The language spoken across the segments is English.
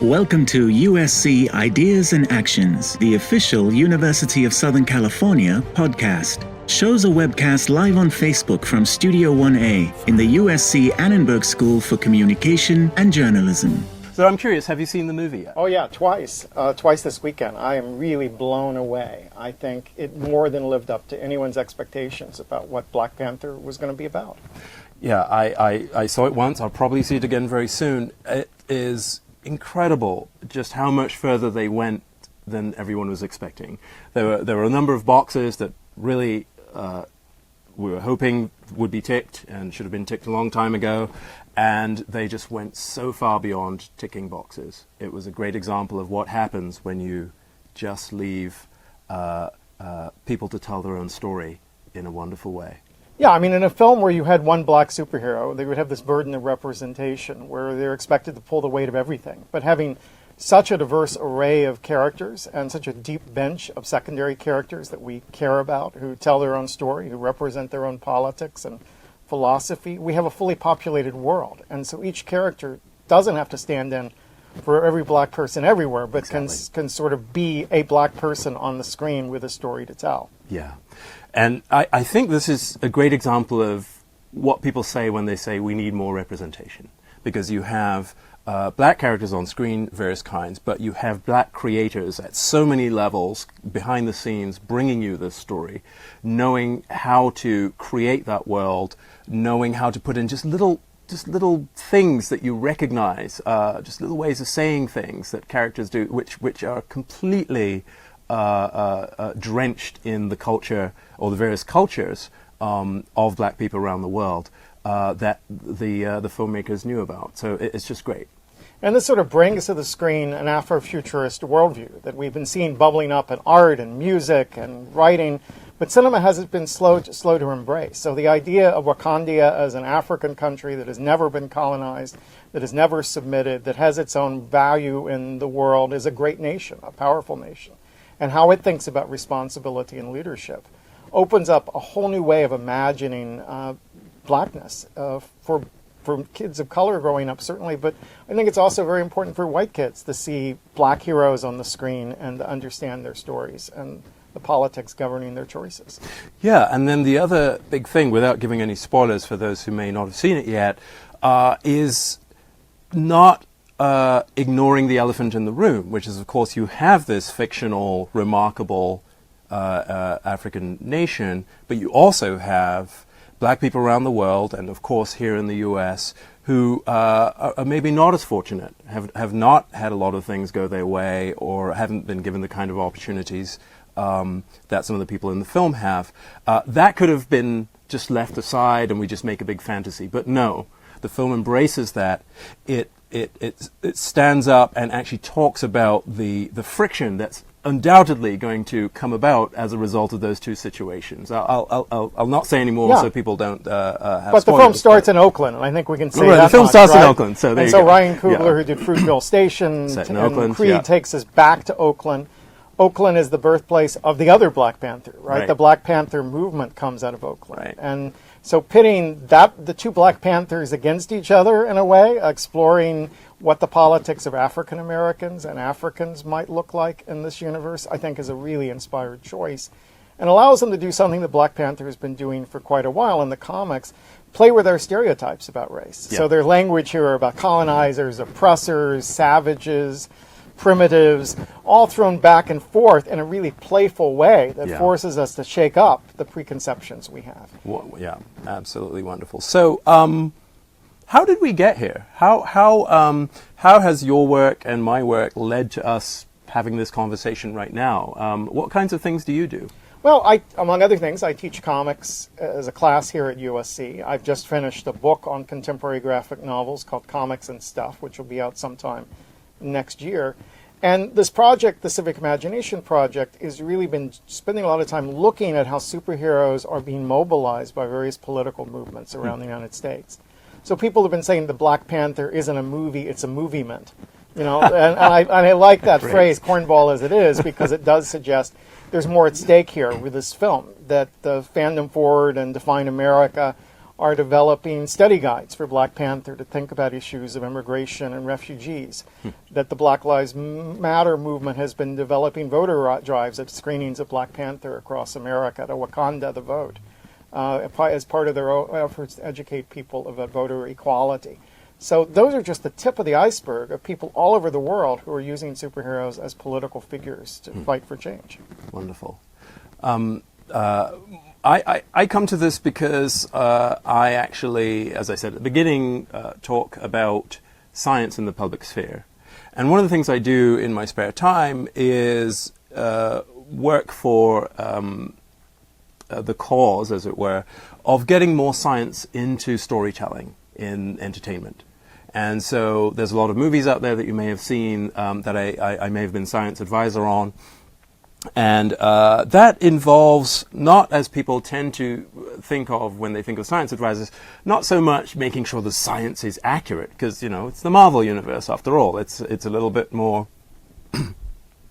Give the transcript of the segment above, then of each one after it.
Welcome to USC Ideas and Actions, the official University of Southern California podcast. Shows are webcast live on Facebook from Studio 1A in the USC Annenberg School for Communication and Journalism. So I'm curious, have you seen the movie yet? Oh yeah, twice. Twice this weekend. I am really blown away. I think it more than lived up to anyone's expectations about what Black Panther was going to be about. Yeah, I saw it once. I'll probably see it again very soon. It is incredible just how much further they went than everyone was expecting. There were a number of boxes that really we were hoping would be ticked and should have been ticked a long time ago, and they just went so far beyond ticking boxes. It was a great example of what happens when you just leave people to tell their own story in a wonderful way. Yeah, I mean, in a film where you had one black superhero, they would have this burden of representation where they're expected to pull the weight of everything. But having such a diverse array of characters and such a deep bench of secondary characters that we care about, who tell their own story, who represent their own politics and philosophy, we have a fully populated world. And so each character doesn't have to stand in for every black person everywhere, but Exactly. can sort of be a black person on the screen with a story to tell. Yeah. And I think this is a great example of what people say when they say we need more representation. Because you have black characters on screen, various kinds, but you have black creators at so many levels behind the scenes bringing you this story, knowing how to create that world, knowing how to put in just little things that you recognize, just little ways of saying things that characters do, which are completely drenched in the culture or the various cultures of black people around the world that the filmmakers knew about. So it's just great. And this sort of brings to the screen an Afrofuturist worldview that we've been seeing bubbling up in art and music and writing, but cinema hasn't been slow to embrace. So the idea of Wakanda as an African country that has never been colonized, that has never submitted, that has its own value in the world, is a great nation, a powerful nation. And how it thinks about responsibility and leadership opens up a whole new way of imagining blackness for kids of color growing up, certainly. But I think it's also very important for white kids to see black heroes on the screen and to understand their stories and the politics governing their choices. Yeah, and then the other big thing, without giving any spoilers for those who may not have seen it yet, is not ignoring the elephant in the room, which is, of course, you have this fictional, remarkable African nation, but you also have black people around the world, and of course here in the US, who are maybe not as fortunate, have not had a lot of things go their way, or haven't been given the kind of opportunities that some of the people in the film have. That could have been just left aside and we just make a big fantasy. But no, the film embraces that. It stands up and actually talks about the friction that's undoubtedly going to come about as a result of those two situations. I'll not say any more so people don't have But spoilers, the film starts in Oakland, and I think we can say Right, that the film much, starts in right? Oakland, so there and you so go. Ryan Coogler, Yeah. who did Fruitville Station, Set in and Oakland, Creed yeah. takes us back to Oakland. Oakland is the birthplace of the other Black Panther, right? Right. The Black Panther movement comes out of Oakland. Right. And so pitting the two Black Panthers against each other in a way, exploring what the politics of African Americans and Africans might look like in this universe, I think is a really inspired choice. And allows them to do something that Black Panther has been doing for quite a while in the comics, play with our stereotypes about race. Yeah. So their language here are about colonizers, oppressors, savages, primitives, all thrown back and forth in a really playful way that Yeah. forces us to shake up the preconceptions we have. Yeah, absolutely wonderful. So, how did we get here? How has your work and my work led to us having this conversation right now? What kinds of things do you do? Well, among other things, I teach comics as a class here at USC. I've just finished a book on contemporary graphic novels called Comics and Stuff, which will be out sometime next year. And this project, the Civic Imagination Project, has really been spending a lot of time looking at how superheroes are being mobilized by various political movements around the United States. So people have been saying the Black Panther isn't a movie, it's a movement. You know, and I like that phrase, cornball as it is, because it does suggest there's more at stake here with this film, that the fandom for it and Define America are developing study guides for Black Panther to think about issues of immigration and refugees. That the Black Lives Matter movement has been developing voter drives at screenings of Black Panther across America, to Wakanda the Vote, as part of their efforts to educate people about voter equality. So those are just the tip of the iceberg of people all over the world who are using superheroes as political figures to fight for change. Wonderful. I come to this because I actually, as I said at the beginning, talk about science in the public sphere. And one of the things I do in my spare time is work for the cause, as it were, of getting more science into storytelling in entertainment. And so there's a lot of movies out there that you may have seen that I may have been science advisor on. And that involves not, as people tend to think of when they think of science advisors, not so much making sure the science is accurate, because, you know, it's the Marvel universe after all. It's a little bit more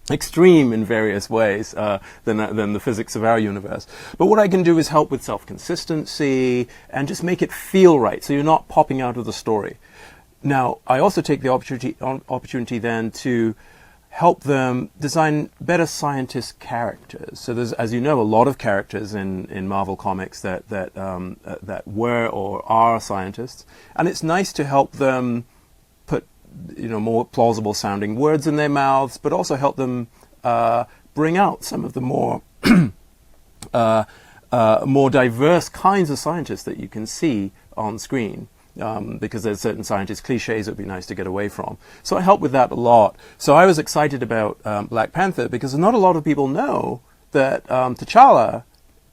extreme in various ways than the physics of our universe. But what I can do is help with self-consistency and just make it feel right, so you're not popping out of the story. Now, I also take the opportunity then to help them design better scientist characters. So there's, as you know, a lot of characters in Marvel Comics that were or are scientists, and it's nice to help them put, you know, more plausible sounding words in their mouths, but also help them bring out some of the more more diverse kinds of scientists that you can see on screen. Because there's certain scientist cliches it would be nice to get away from. So I help with that a lot. So I was excited about Black Panther because not a lot of people know that T'Challa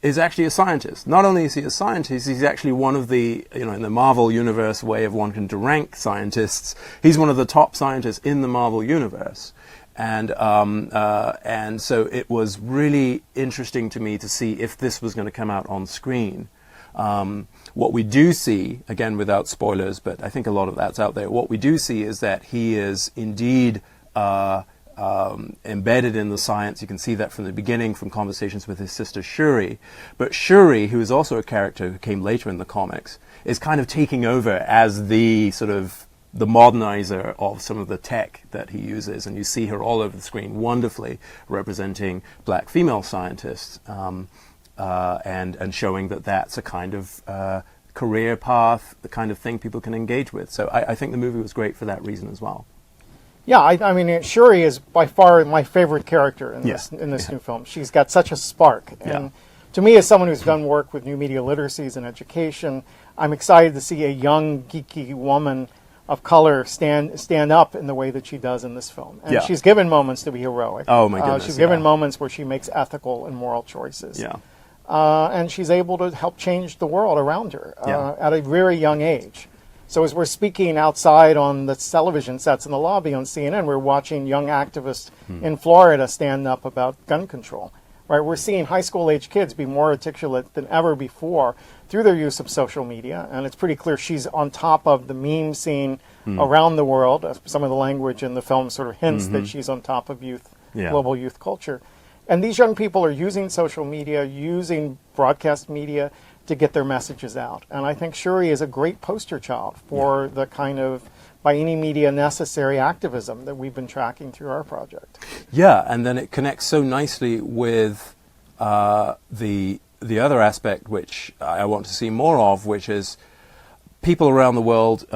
is actually a scientist. Not only is he a scientist, he's actually one of the, you know, in the Marvel universe way of wanting to rank scientists, he's one of the top scientists in the Marvel universe. And so it was really interesting to me to see if this was going to come out on screen. What we do see, again without spoilers, but I think a lot of that's out there, what we do see is that he is indeed embedded in the science. You can see that from the beginning, from conversations with his sister Shuri. But Shuri, who is also a character who came later in the comics, is kind of taking over as the sort of the modernizer of some of the tech that he uses. And you see her all over the screen wonderfully representing black female scientists. And showing that that's a kind of career path, the kind of thing people can engage with. So I think the movie was great for that reason as well. Yeah, I mean, Shuri is by far my favorite character in this new film. She's got such a spark. And to me, as someone who's done work with new media literacies and education, I'm excited to see a young, geeky woman of color stand up in the way that she does in this film. And she's given moments to be heroic. Oh, my goodness. She's given moments where she makes ethical and moral choices. Yeah. And she's able to help change the world around her at a very young age. So as we're speaking outside on the television sets in the lobby on CNN, we're watching young activists in Florida stand up about gun control. Right? We're seeing high school age kids be more articulate than ever before through their use of social media. And it's pretty clear she's on top of the meme scene around the world. Some of the language in the film sort of hints that she's on top of global youth culture. And these young people are using social media, using broadcast media to get their messages out. And I think Shuri is a great poster child for the kind of, by any media necessary activism that we've been tracking through our project. Yeah, and then it connects so nicely with the other aspect which I want to see more of, which is people around the world,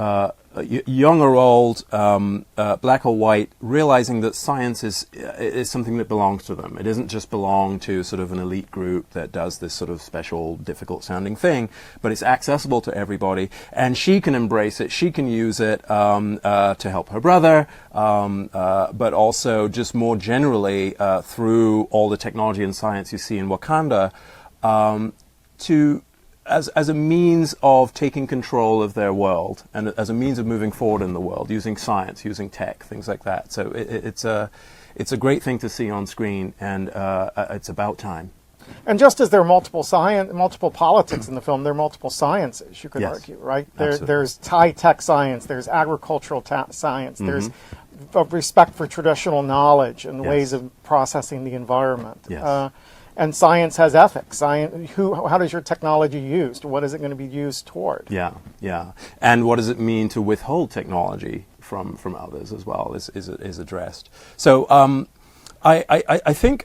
young or old, black or white, realizing that science is something that belongs to them. It doesn't just belong to sort of an elite group that does this sort of special, difficult-sounding thing, but it's accessible to everybody, and she can embrace it. She can use it to help her brother, but also just more generally through all the technology and science you see in Wakanda, as a means of taking control of their world and as a means of moving forward in the world, using science, using tech, things like that. So it's a great thing to see on screen, and it's about time. And just as there are multiple politics in the film, there are multiple sciences, you could argue, right? There's high-tech science, there's agricultural science, there's respect for traditional knowledge and ways of processing the environment. Yes. And science has ethics. How does your technology used? What is it going to be used toward? Yeah, yeah. And what does it mean to withhold technology from others as well is addressed. So I think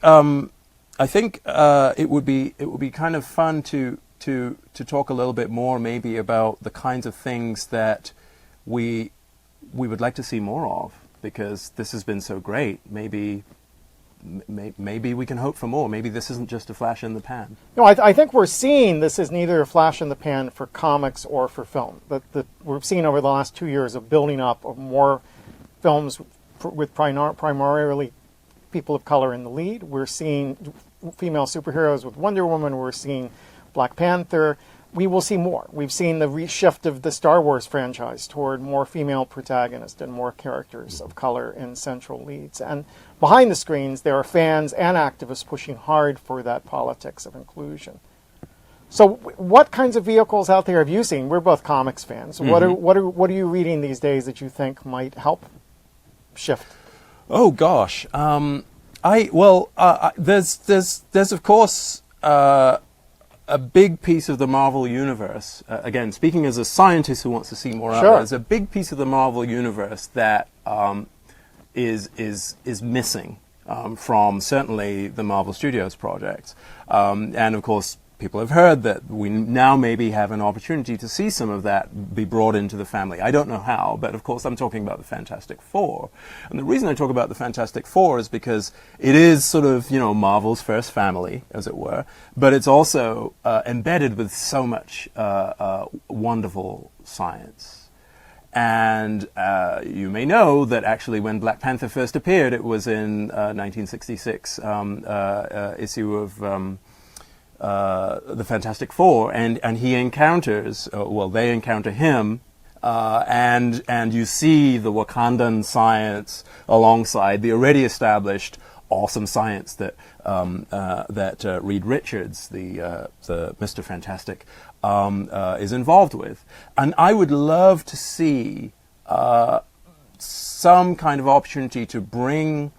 it would be kind of fun to talk a little bit more maybe about the kinds of things that we would like to see more of, because this has been so great. Maybe we can hope for more. Maybe this isn't just a flash in the pan. No, I think we're seeing this is neither a flash in the pan for comics or for film. We've seen over the last 2 years of building up of more films with primarily people of color in the lead. We're seeing female superheroes with Wonder Woman. We're seeing Black Panther. We will see more. We've seen the reshift of the Star Wars franchise toward more female protagonists and more characters of color in central leads. And behind the screens, there are fans and activists pushing hard for that politics of inclusion. So what kinds of vehicles out there have you seen? We're both comics fans. Mm-hmm. What are you reading these days that you think might help shift? Oh gosh. There's of course a big piece of the Marvel universe. Again, speaking as a scientist who wants to see more out Sure. there's a big piece of the Marvel universe that is missing from certainly the Marvel Studios projects. And of course, people have heard that we now maybe have an opportunity to see some of that be brought into the family. I don't know how, but of course I'm talking about the Fantastic Four. And the reason I talk about the Fantastic Four is because it is sort of, Marvel's first family, as it were, but it's also embedded with so much wonderful science. And you may know that actually when Black Panther first appeared, it was in 1966 issue of the Fantastic Four, and he encounters, they encounter him, and you see the Wakandan science alongside the already established awesome science that Reed Richards, the Mr. Fantastic, is involved with. And I would love to see some kind of opportunity to bring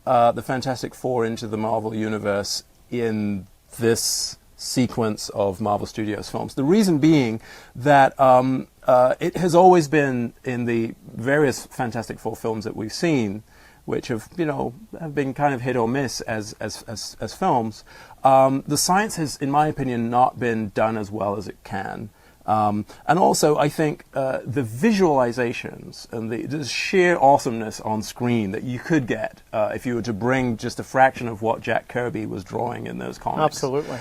the Fantastic Four into the Marvel universe in this sequence of Marvel Studios films. The reason being that it has always been in the various Fantastic Four films that we've seen, which have been kind of hit or miss as films. The science has, in my opinion, not been done as well as it can. And also, I think the visualizations and the sheer awesomeness on screen that you could get if you were to bring just a fraction of what Jack Kirby was drawing in those comics. Absolutely.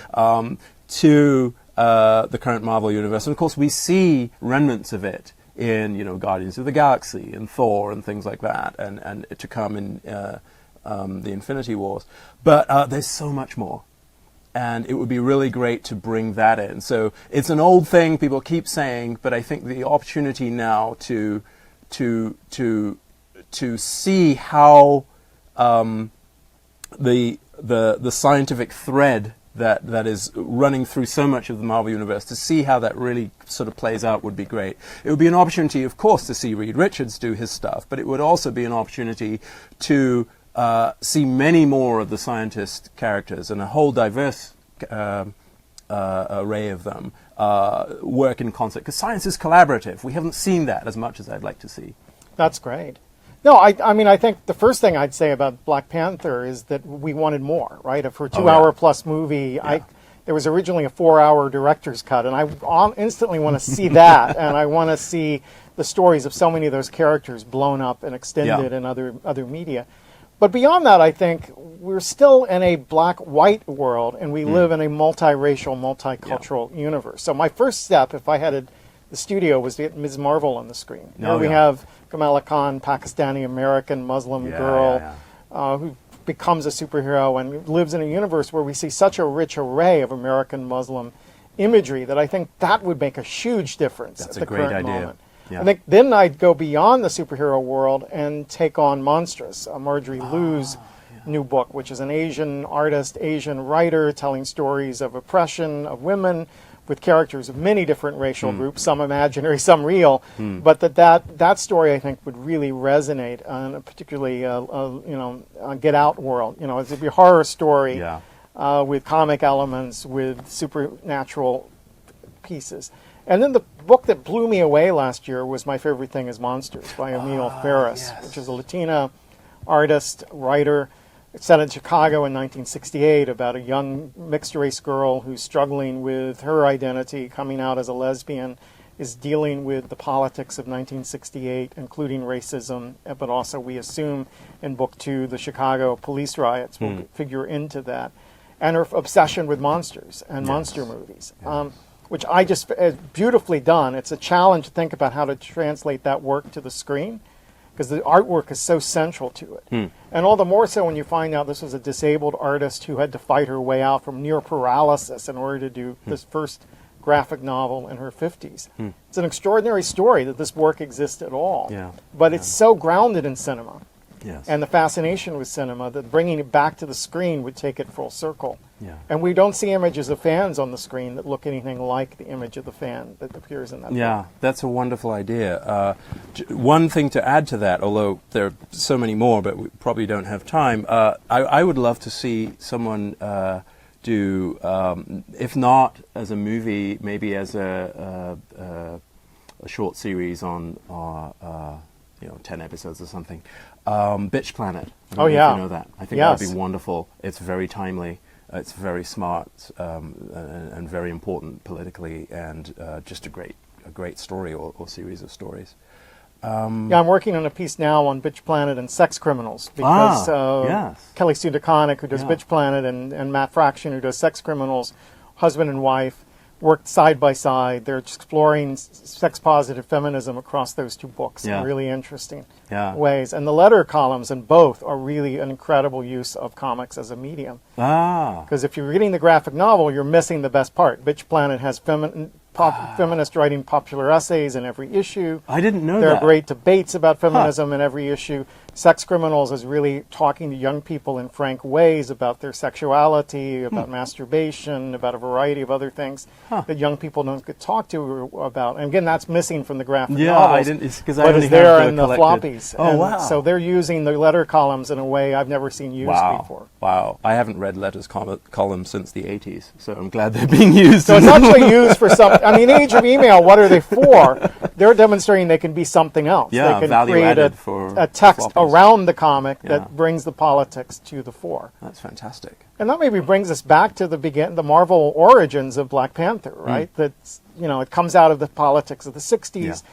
To the current Marvel universe. And of course, we see remnants of it in Guardians of the Galaxy and Thor and things like that, and to come in the Infinity Wars. But there's so much more. And it would be really great to bring that in. So it's an old thing people keep saying, but I think the opportunity now to see how the scientific thread that is running through so much of the Marvel Universe, to see how that really sort of plays out would be great. It would be an opportunity, of course, to see Reed Richards do his stuff, but it would also be an opportunity to see many more of the scientist characters and a whole diverse array of them work in concert. Because science is collaborative. We haven't seen that as much as I'd like to see. That's great. No, I mean, I think the first thing I'd say about Black Panther is that we wanted more, right? For a 2-hour plus movie, Yeah. there was originally a 4-hour director's cut, and I instantly want to see that, and I want to see the stories of so many of those characters blown up and extended in other media. But beyond that, I think we're still in a black-white world, and we live in a multiracial, multicultural universe. So my first step, if I had the studio, was to get Ms. Marvel on the screen. Here we have Kamala Khan, Pakistani-American Muslim girl, who becomes a superhero and lives in a universe where we see such a rich array of American Muslim imagery that I think that would make a huge difference That's at a the great current idea. moment. Yeah. I think then I'd go beyond the superhero world and take on Monstrous, Marjorie Liu's new book, which is an Asian artist, Asian writer, telling stories of oppression of women with characters of many different racial groups, some imaginary, some real, but that story I think would really resonate on a particularly a Get Out world. It's a horror story with comic elements, with supernatural pieces. And then the book that blew me away last year was My Favorite Thing is Monsters by Emile Ferris, yes. which is a Latina artist, writer. It's set in Chicago in 1968 about a young mixed-race girl who's struggling with her identity, coming out as a lesbian, is dealing with the politics of 1968, including racism, but also, we assume, in Book 2, the Chicago police riots will figure into that, and her obsession with monsters and monster movies, which I just, beautifully done. It's a challenge to think about how to translate that work to the screen, because the artwork is so central to it. And all the more so when you find out this was a disabled artist who had to fight her way out from near paralysis in order to do this first graphic novel in her 50s. It's an extraordinary story that this work exists at all. Yeah. But it's so grounded in cinema. Yes. And the fascination with cinema that bringing it back to the screen would take it full circle. Yeah. And we don't see images of fans on the screen that look anything like the image of the fan that appears in that Yeah, book. that's a wonderful idea. One thing to add to that, although there are so many more, but we probably don't have time, I would love to see someone do, if not as a movie, maybe as a short series on 10 episodes or something. Bitch Planet. I don't know if you know that. I think that would be wonderful. It's very timely. It's very smart and very important politically, and just a great story or series of stories. I'm working on a piece now on Bitch Planet and sex criminals because Kelly Sue DeConnick, who does Bitch Planet, and Matt Fraction, who does Sex Criminals, husband and wife, worked side by side. They're exploring sex-positive feminism across those two books in really interesting ways. And the letter columns in both are really an incredible use of comics as a medium. Because if you're reading the graphic novel, you're missing the best part. Bitch Planet has feminist writing popular essays in every issue. I didn't know there that. There are great debates about feminism in every issue. Sex Criminals is really talking to young people in frank ways about their sexuality, about masturbation, about a variety of other things that young people don't get talked to about. And again, that's missing from the graphic novels. I didn't, because I but only it's there have in the collected. floppies. Oh, and wow. So they're using the letter columns in a way I've never seen used before. Wow. I haven't read letters columns since the 80s, so I'm glad they're being used. So it's actually used for some, I mean, age of email, what are they for? They're demonstrating they can be something else. Yeah, they can value create added for a text floppies. around the comic that brings the politics to the fore. That's fantastic. And that maybe brings us back to the Marvel origins of Black Panther, right? That's, it comes out of the politics of the 60s.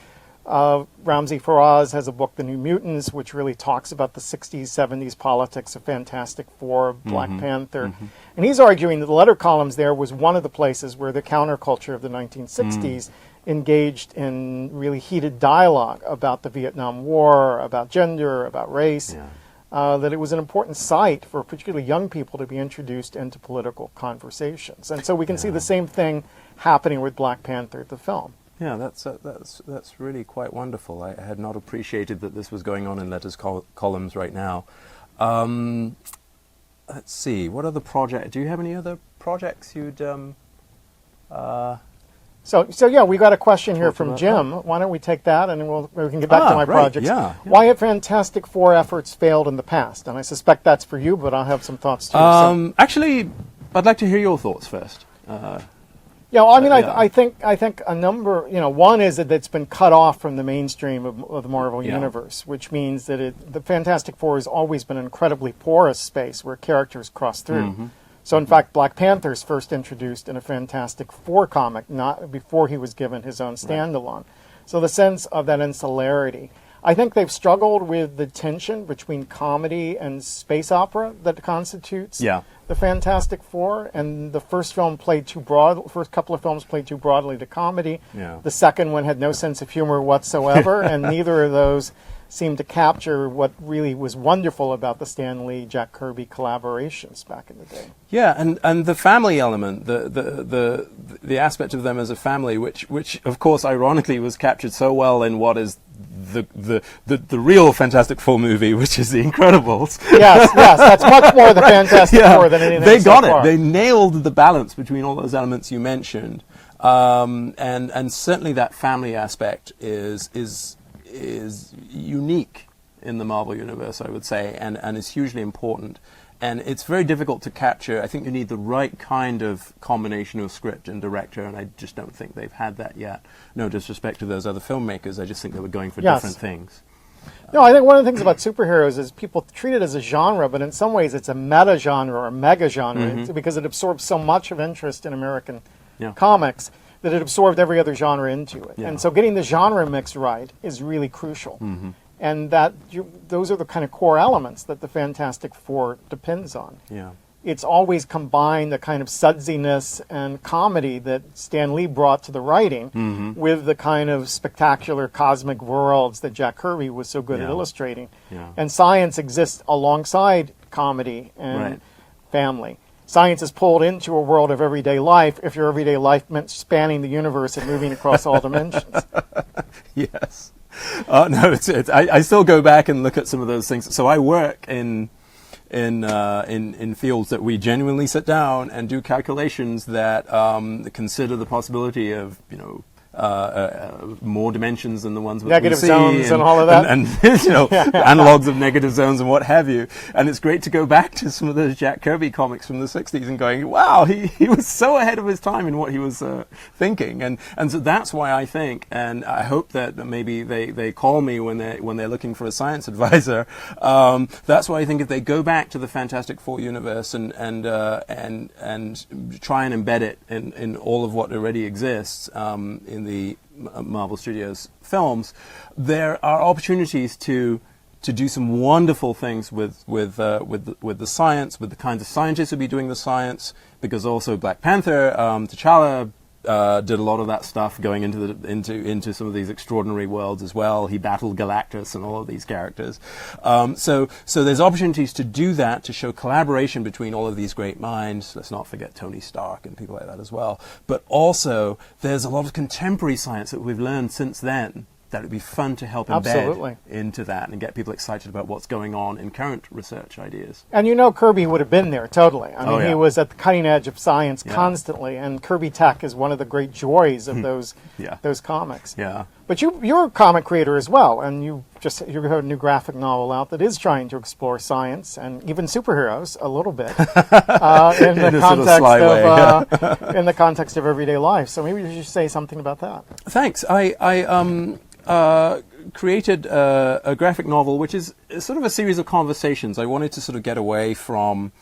Ramsey Faraz has a book, The New Mutants, which really talks about the 60s, 70s politics of Fantastic Four, Black Panther. And he's arguing that the letter columns there was one of the places where the counterculture of the 1960s engaged in really heated dialogue about the Vietnam War, about gender, about race. That it was an important site for particularly young people to be introduced into political conversations. And so we can see the same thing happening with Black Panther, the film. Yeah, that's really quite wonderful. I had not appreciated that this was going on in letters columns right now. Let's see, what other project? Do you have any other projects you'd? So yeah, we got a question here Talk from about Jim. Why don't we take that, and then we can get back to my right, projects. Why have Fantastic Four efforts failed in the past? And I suspect that's for you, but I'll have some thoughts too. Actually, I'd like to hear your thoughts first. I think a number. One is that it's been cut off from the mainstream of the Marvel universe, which means that the Fantastic Four has always been an incredibly porous space where characters cross through. So, in fact, Black Panther's first introduced in a Fantastic Four comic, not before he was given his own standalone. So the sense of that insularity. I think they've struggled with the tension between comedy and space opera that constitutes the Fantastic Four. And the first film played too broad. First couple of films played too broadly to comedy. The second one had no sense of humor whatsoever, and neither of those seemed to capture what really was wonderful about the Stan Lee, Jack Kirby collaborations back in the day. Yeah, and the family element, the aspect of them as a family, which of course ironically was captured so well in what is the real Fantastic Four movie, which is The Incredibles. Yes, that's much more the Fantastic Four than anything They got so far. it. They nailed the balance between all those elements you mentioned, and certainly that family aspect is unique in the Marvel Universe, I would say, and is hugely important. And it's very difficult to capture. I think you need the right kind of combination of script and director, and I just don't think they've had that yet. No disrespect to those other filmmakers, I just think they were going for different things. No, I think one of the things about superheroes is people treat it as a genre, but in some ways it's a meta-genre or a mega-genre because it absorbs so much of interest in American comics that it absorbed every other genre into it. Yeah. And so getting the genre mix right is really crucial. And those are the kind of core elements that the Fantastic Four depends on. Yeah. It's always combined the kind of sudsiness and comedy that Stan Lee brought to the writing with the kind of spectacular cosmic worlds that Jack Kirby was so good at illustrating. Yeah. And science exists alongside comedy and family. Science is pulled into a world of everyday life if your everyday life meant spanning the universe and moving across all dimensions. Yes. No, I still go back and look at some of those things. So I work in fields that we genuinely sit down and do calculations that consider the possibility of, more dimensions than the ones negative we see, zones and all of that, and analogs of negative zones and what have you. And it's great to go back to some of those Jack Kirby comics from the 60s and going, wow, he was so ahead of his time in what he was thinking. And so that's why I think, and I hope that maybe they call me when they're looking for a science advisor. That's why I think if they go back to the Fantastic Four universe and try and embed it in all of what already exists in the Marvel Studios films, there are opportunities to do some wonderful things with the science, with the kinds of scientists who be doing the science, because also Black Panther, T'Challa did a lot of that stuff, going into some of these extraordinary worlds as well. He battled Galactus and all of these characters. So there's opportunities to do that, to show collaboration between all of these great minds. Let's not forget Tony Stark and people like that as well. But also, there's a lot of contemporary science that we've learned since then that would be fun to help embed into that and get people excited about what's going on in current research ideas. And Kirby would have been there, totally. I mean, he was at the cutting edge of science constantly, and Kirby Tech is one of the great joys of those comics. Yeah. But you're a comic creator as well, and you have a new graphic novel out that is trying to explore science and even superheroes a little bit in the context of everyday life. So maybe you should say something about that. Thanks. I created a graphic novel, which is sort of a series of conversations. I wanted to sort of get away from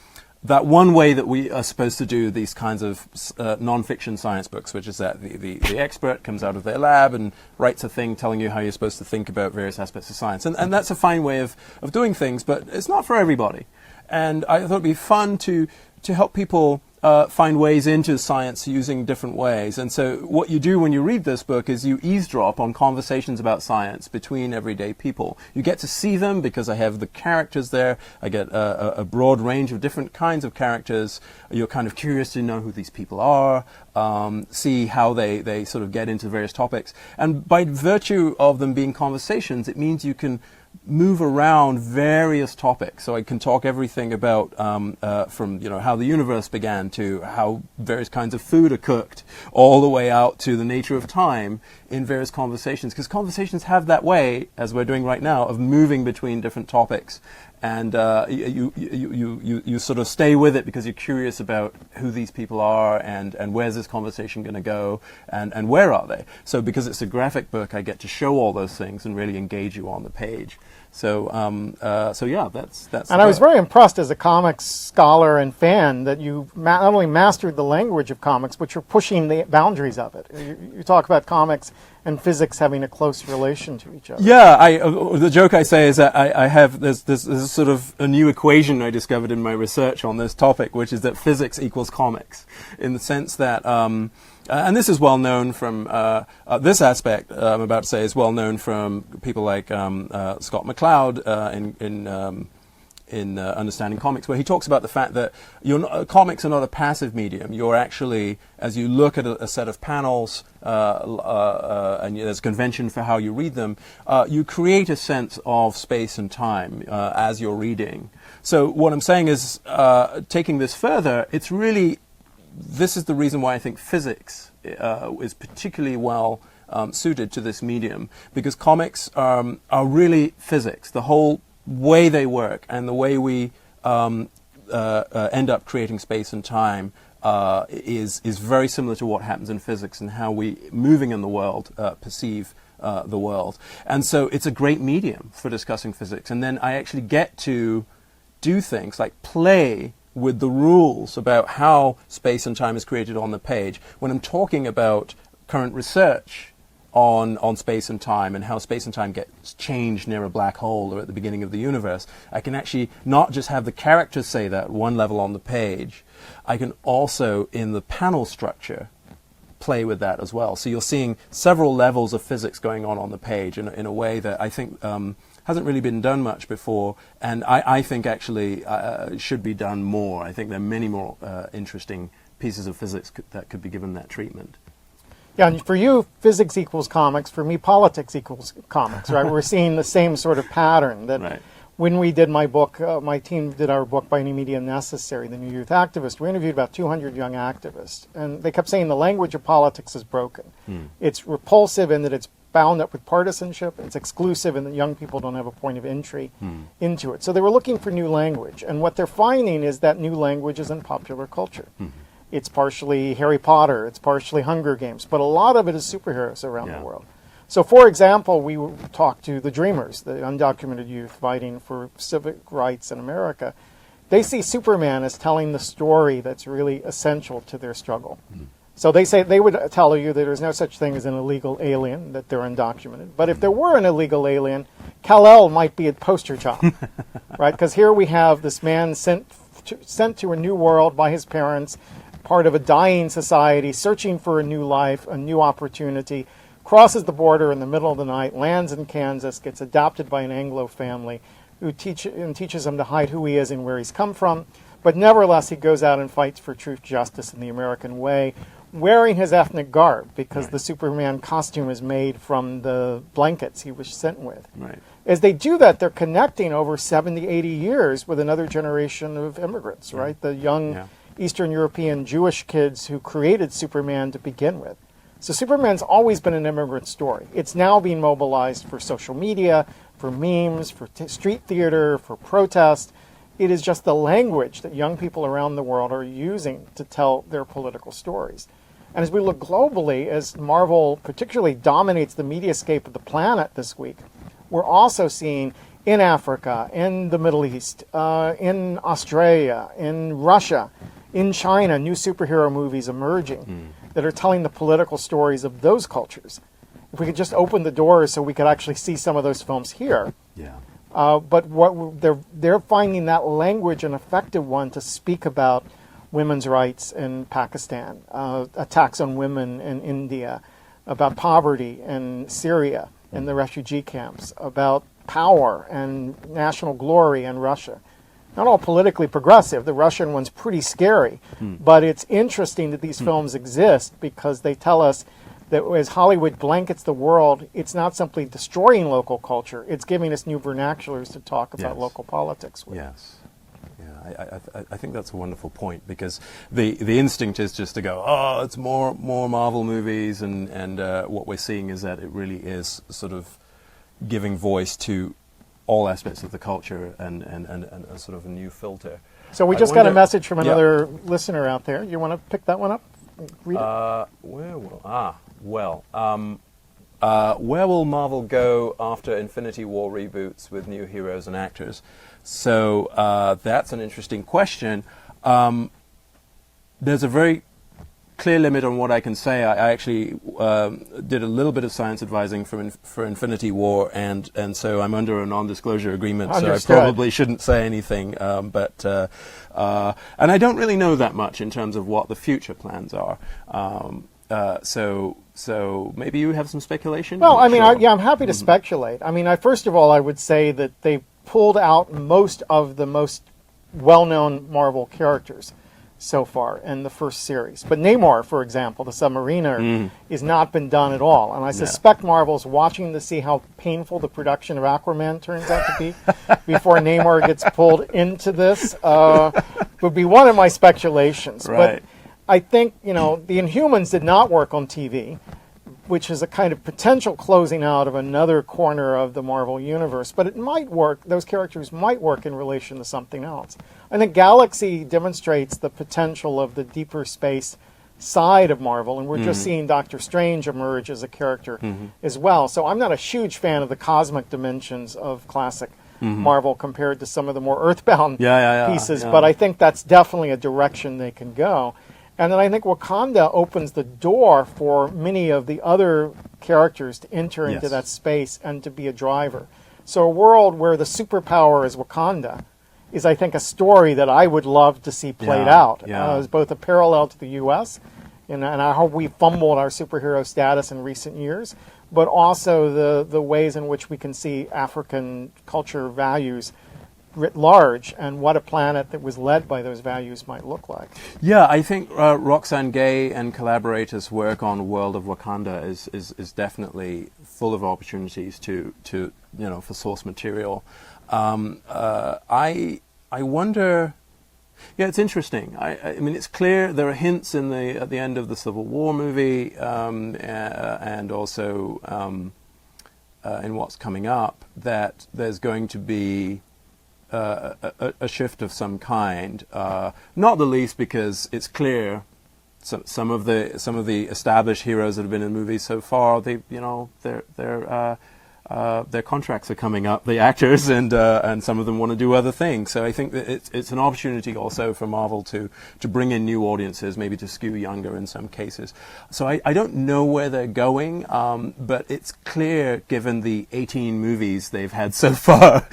that one way that we are supposed to do these kinds of non-fiction science books, which is that the expert comes out of their lab and writes a thing telling you how you're supposed to think about various aspects of science. And that's a fine way of doing things, but it's not for everybody. And I thought it'd be fun to help people find ways into science using different ways. And so what you do when you read this book is you eavesdrop on conversations about science between everyday people. You get to see them because I have the characters there. I get a broad range of different kinds of characters. You're kind of curious to know who these people are, see how they sort of get into various topics. And by virtue of them being conversations, it means you can move around various topics. So I can talk everything about from how the universe began to how various kinds of food are cooked, all the way out to the nature of time in various conversations. Because conversations have that way, as we're doing right now, of moving between different topics. And you sort of stay with it because you're curious about who these people are and where's this conversation going to go and where are they. So because it's a graphic book, I get to show all those things and really engage you on the page. So that's. And I was very impressed as a comics scholar and fan that you not only mastered the language of comics, but you're pushing the boundaries of it. You talk about comics and physics having a close relation to each other. Yeah, the joke I say is that I have there's sort of a new equation I discovered in my research on this topic, which is that physics equals comics, in the sense that. And this is well known from this aspect. I'm about to say is well known from people like Scott McCloud in Understanding Comics, where he talks about the fact that comics are not a passive medium. You're actually, as you look at a set of panels, and there's a convention for how you read them, you create a sense of space and time as you're reading. So what I'm saying is, taking this further, this is the reason why I think physics is particularly well suited to this medium, because comics are really physics. The whole way they work and the way we end up creating space and time is very similar to what happens in physics and how we, moving in the world, perceive the world. And so it's a great medium for discussing physics. And then I actually get to do things like play with the rules about how space and time is created on the page. When I'm talking about current research on space and time and how space and time gets changed near a black hole or at the beginning of the universe, I can actually not just have the characters say that at one level on the page, I can also, in the panel structure, play with that as well. So you're seeing several levels of physics going on the page in a way that I think hasn't really been done much before, and I think actually should be done more. I think there are many more interesting pieces of physics that could be given that treatment. Yeah, and for you, physics equals comics. For me, politics equals comics, right? We're seeing the same sort of pattern that Right. when we did my book, my team did our book, By Any Media Necessary, The New Youth Activist. We interviewed about 200 young activists, and they kept saying the language of politics is broken. It's repulsive in that it's bound up with partisanship. It's exclusive in that young people don't have a point of entry into it. So they were looking for new language, and what they're finding is that new language is in popular culture. It's partially Harry Potter, it's partially Hunger Games, but a lot of it is superheroes around the world. So, for example, we talked to the Dreamers, the undocumented youth fighting for civic rights in America. They see Superman as telling the story that's really essential to their struggle. So they say they would tell you that there's no such thing as an illegal alien, that they're undocumented. But if there were an illegal alien, Kal-El might be a poster child, right? Because here we have this man sent to a new world by his parents, part of a dying society, searching for a new life, a new opportunity, crosses the border in the middle of the night, lands in Kansas, gets adopted by an Anglo family who teaches him to hide who he is and where he's come from. But nevertheless, he goes out and fights for truth, justice, and the American way, wearing his ethnic garb, because the Superman costume is made from the blankets he was sent with. Right. As they do that, they're connecting over 70, 80 years with another generation of immigrants, right? The young Eastern European Jewish kids who created Superman to begin with. So Superman's always been an immigrant story. It's now being mobilized for social media, for memes, for street theater, for protest. It is just the language that young people around the world are using to tell their political stories. And as we look globally, as Marvel particularly dominates the mediascape of the planet this week, we're also seeing in Africa, in the Middle East, in Australia, in Russia, in China, new superhero movies emerging that are telling the political stories of those cultures. If we could just open the doors so we could actually see some of those films here. Yeah. But what they're finding that language an effective one to speak about women's rights in Pakistan, attacks on women in India, about poverty in Syria and the refugee camps, about power and national glory in Russia. Not all politically progressive. The Russian one's pretty scary. But it's interesting that these films exist because they tell us that as Hollywood blankets the world, it's not simply destroying local culture. It's giving us new vernaculars to talk about local politics with. Yes. Yeah, I think that's a wonderful point, because the instinct is just to go, oh, it's more Marvel movies, and what we're seeing is that it really is sort of giving voice to all aspects of the culture and a sort of a new filter. So we just got a message from another listener out there. You want to pick that one up? Read it? Where will Marvel go after Infinity War reboots with new heroes and actors? So that's an interesting question. There's a very clear limit on what I can say. I actually did a little bit of science advising for Infinity War, and so I'm under a non-disclosure agreement, Understood. so I probably shouldn't say anything. And I don't really know that much in terms of what the future plans are. So maybe you have some speculation? Well, I mean, Sure. I'm happy to speculate. I mean, first of all, I would say that they pulled out most of the most well-known Marvel characters so far in the first series. But Namor, for example, the Submariner, has not been done at all. And I suspect Marvel's watching to see how painful the production of Aquaman turns out to be before Namor gets pulled into this. Would be one of my speculations. Right. But I think, the Inhumans did not work on TV. which is a kind of potential closing out of another corner of the Marvel universe. But it might work, those characters might work in relation to something else. I think Galaxy demonstrates the potential of the deeper space side of Marvel, and we're just seeing Doctor Strange emerge as a character as well. So I'm not a huge fan of the cosmic dimensions of classic Marvel compared to some of the more earthbound pieces, but I think that's definitely a direction they can go. And then I think Wakanda opens the door for many of the other characters to enter into that space and to be a driver. So a world where the superpower is Wakanda is, I think, a story that I would love to see played out as both a parallel to the U.S., and I hope we fumbled our superhero status in recent years, but also the ways in which we can see African culture values writ large, and what a planet that was led by those values might look like. Yeah, I think Roxane Gay and collaborators' work on World of Wakanda is definitely full of opportunities to for source material. I wonder. Yeah, it's interesting. I mean, it's clear there are hints at the end of the Civil War movie, and also in what's coming up, that there's going to be a shift of some kind. Not the least because it's clear some of the established heroes that have been in movies so far, their contracts are coming up, the actors, and some of them want to do other things. So I think that it's an opportunity also for Marvel to bring in new audiences, maybe to skew younger in some cases. So I don't know where they're going, but it's clear, given the 18 movies they've had so far,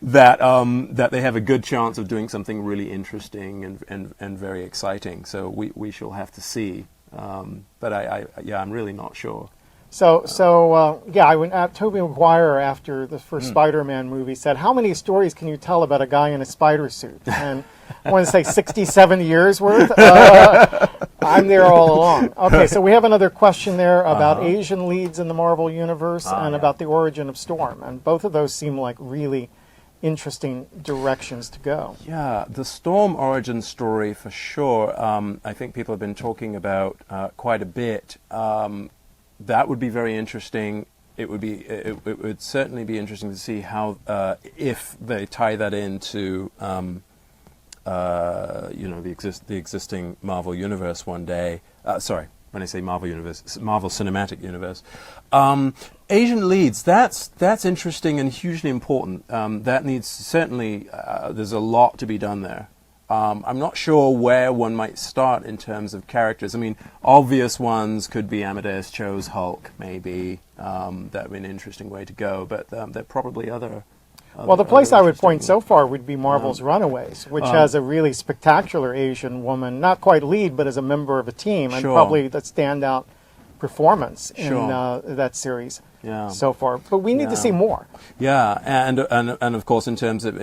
that they have a good chance of doing something really interesting and very exciting. So we shall have to see. But I'm really not sure. Tobey Maguire, after the first Spider-Man movie, said, "How many stories can you tell about a guy in a spider suit?" And I want to say 60, 70 years worth. I'm there all along. Okay, so we have another question there about Asian leads in the Marvel Universe and about the origin of Storm. And both of those seem like really interesting directions to go. Yeah, the Storm origin story for sure. I think people have been talking about quite a bit. That would be very interesting. It would certainly be interesting to see how if they tie that into the existing Marvel universe one day. Sorry, when I say Marvel universe, it's Marvel Cinematic Universe. Asian leads. That's interesting and hugely important. That needs certainly. There's a lot to be done there. I'm not sure where one might start in terms of characters. I mean, obvious ones could be Amadeus Cho's Hulk, maybe. That would be an interesting way to go, but there are probably other well, the place I would point so far would be Marvel's Runaways, which has a really spectacular Asian woman, not quite lead, but as a member of a team, and probably the standout performance in that series. So far, but we need to see more. Yeah, and of course, in terms of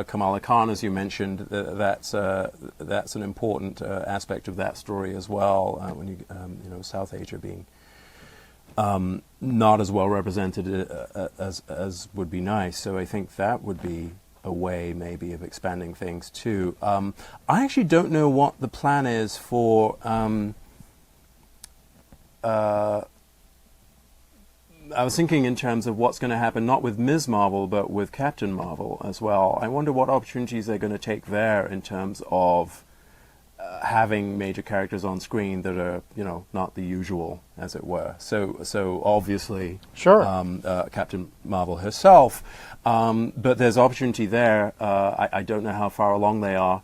Kamala Khan, as you mentioned, that's an important aspect of that story as well. When you South Asia being not as well represented as would be nice. So I think that would be a way maybe of expanding things too. I actually don't know what the plan is for. I was thinking in terms of what's going to happen, not with Ms. Marvel, but with Captain Marvel as well. I wonder what opportunities they're going to take there in terms of having major characters on screen that are, not the usual, as it were. So obviously, Captain Marvel herself, but there's opportunity there. I don't know how far along they are.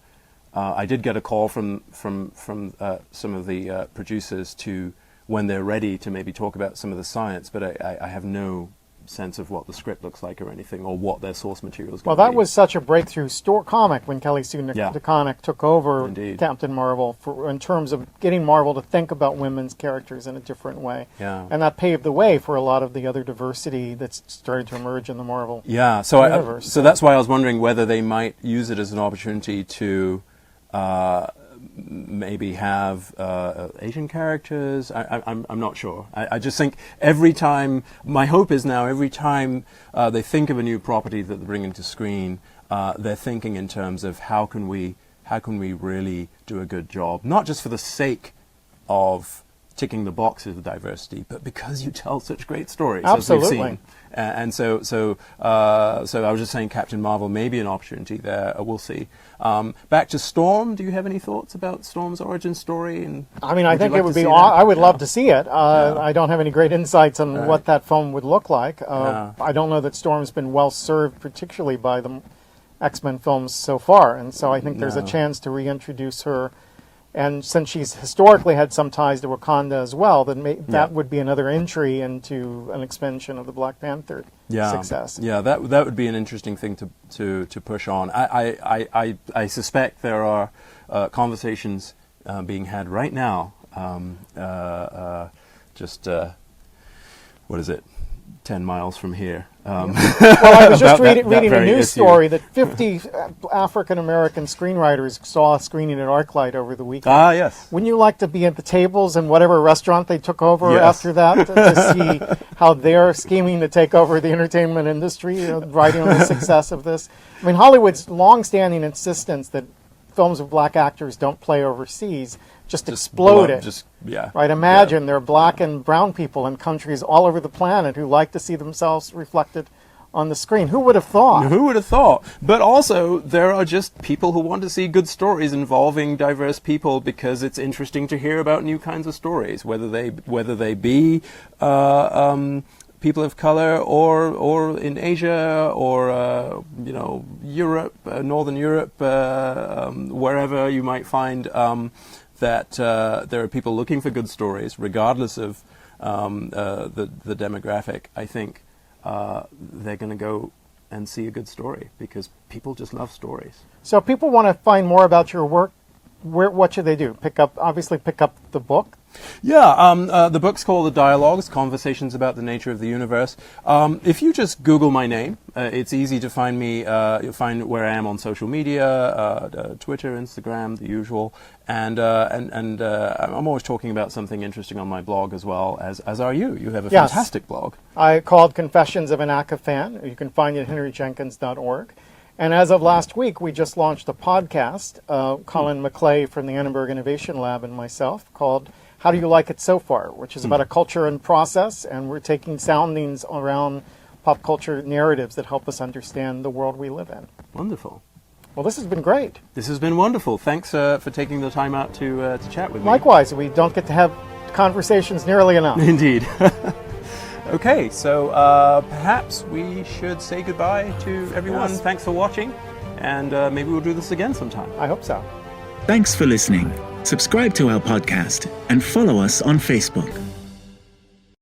I did get a call from some of the producers to, when they're ready, to maybe talk about some of the science, but I have no sense of what the script looks like or anything, or what their source material is going to be. Well, that was such a breakthrough comic when Kelly Sue DeConnick took over Captain Marvel in terms of getting Marvel to think about women's characters in a different way. Yeah. And that paved the way for a lot of the other diversity that's started to emerge in the Marvel universe. So that's why I was wondering whether they might use it as an opportunity to maybe have Asian characters. I'm not sure. I just think every time, my hope is now every time they think of a new property that they're bringing to screen, they're thinking in terms of how can we really do a good job, not just for the sake of ticking the boxes of diversity, but because you tell such great stories, Absolutely. as we've seen. And so I was just saying Captain Marvel may be an opportunity there. We'll see. Back to Storm. Do you have any thoughts about Storm's origin story? And I mean, I think like it would to be. see that? I would love Yeah. to see it. I don't have any great insights on what that film would look like. Yeah. I don't know that Storm's been well served, particularly by the X-Men films so far, and so I think there's a No. chance to reintroduce her. And since she's historically had some ties to Wakanda as well, then that would be another entry into an expansion of the Black Panther success. Yeah, that would be an interesting thing to push on. I suspect there are conversations being had right now. What is it? 10 miles from here. Well, I was just about that reading a very news issue. story that 50 African-American screenwriters saw a screening at ArcLight over the weekend. Ah, yes. Wouldn't you like to be at the tables in whatever restaurant they took over Yes. after that to see how they're scheming to take over the entertainment industry, riding on the success of this? I mean, Hollywood's long-standing insistence that films of black actors don't play overseas just exploded. Right? Imagine there are black and brown people in countries all over the planet who like to see themselves reflected on the screen. Who would have thought? Who would have thought? But also, there are just people who want to see good stories involving diverse people because it's interesting to hear about new kinds of stories, whether they be people of color or in Asia or Europe, Northern Europe, wherever you might find that there are people looking for good stories, regardless of the demographic. I think they're going to go and see a good story because people just love stories. So if people want to find more about your work, what should they do? Pick up the book? Yeah, the book's called The Dialogues, Conversations About the Nature of the Universe. If you just Google my name, it's easy to find me. You'll find where I am on social media, Twitter, Instagram, the usual. And I'm always talking about something interesting on my blog as well, as are you. You have a Yes. fantastic blog. I called Confessions of an ACA Fan. You can find it at henryjenkins.org. And as of last week, we just launched a podcast, Colin McClay from the Annenberg Innovation Lab and myself, called How Do You Like It So Far?, which is about a culture and process, and we're taking soundings around pop culture narratives that help us understand the world we live in. Wonderful. Well, this has been great. This has been wonderful. Thanks for taking the time out to chat with me. Likewise, we don't get to have conversations nearly enough. Indeed. Okay, so perhaps we should say goodbye to everyone. Yes. Thanks for watching, and maybe we'll do this again sometime. I hope so. Thanks for listening. Subscribe to our podcast and follow us on Facebook.